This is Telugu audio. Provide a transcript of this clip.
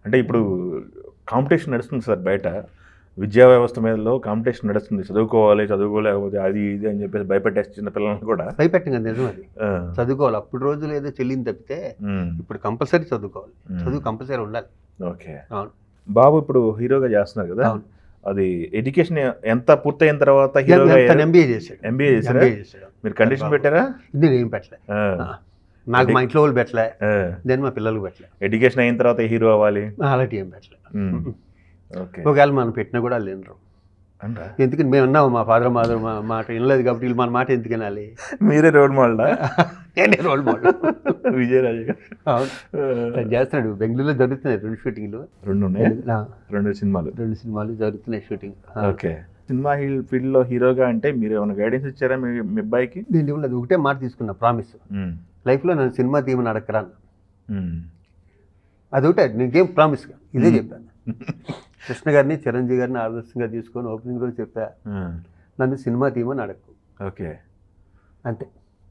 అంటే ఇప్పుడు కాంపిటీషన్ నడుస్తుంది సార్ బయట. విద్యా వ్యవస్థ మీదలో కాంపిటీషన్ నడుస్తుంది. చదువుకోవాలి, చదువుకోలేకపోతే అది ఇది అని చెప్పేసి భయపెట్టేసి చిన్న పిల్లల్ని కూడా. భయపెట్టంగా నిజం అది. ఆ! చదువుకోవాలి. అప్పుడు రోజులు ఏదో చెల్లింది తప్పితే హ్మ్. ఇప్పుడు కంపల్సరీ చదువుకోవాలి. చదువు కంపల్సరీ ఉండాలి. ఓకే. అవును. బాబు ఇప్పుడు హీరోగా చేస్తున్నారు కదా! అవును. అది ఎడ్యుకేషన్ ఎంత పూర్తయిన తర్వాత హీరోగా తను ఎంబీఏ చేశాడు. ఎంబీఏ చేశారా? ఎంబీఏ చేశాడు. మీరు కండిషన్ పెట్టారా? ఇది నేను పెట్టలే. నాకు మా ఇంట్లో వాళ్ళు పెట్టలే. నేను మా పిల్లలకు పెట్టలే. ఎడ్యుకేషన్ అయిన తర్వాత హీరో అవ్వాలి అలాంటి ఏం పెట్టలే. ఓకే. ఒకవేళ మనం పెట్టినా కూడా వాళ్ళు వినరు. ఎందుకని మేము అన్నాము మా ఫాదర్ మాదర్ మా మాట వినలేదు కాబట్టి వీళ్ళు మన మాట ఎందుకు వినాలి? మీరే రోల్ మోడల్. నేనే రోల్ మోడల్. విజయరాజు గారు అవును చేస్తున్నాడు. బెంగళూరులో జరుగుతున్నాయి 2 షూటింగ్లు. 2 ఉన్నాయి. 2 సినిమాలు. 2 సినిమాలు జరుగుతున్నాయి షూటింగ్. ఓకే. సినిమా ఫీల్డ్లో హీరోగా అంటే మీరు ఏమైనా గైడెన్స్ ఇచ్చారా మీ అబ్బాయికి? నేను ఇవ్వలేదు. ఒకటే మాట తీసుకున్నా, ప్రామిస్. లైఫ్లో నన్ను సినిమా తీయమని అడగరాను. అదొకటే నీకేం ప్రామిస్గా ఇదే చెప్పాను. కృష్ణ గారిని చిరంజీవి గారిని ఆదర్శంగా తీసుకొని ఓపెనింగ్ రోజు చెప్పా, నన్ను సినిమా తీయమని అడగకు. ఓకే. అంతే.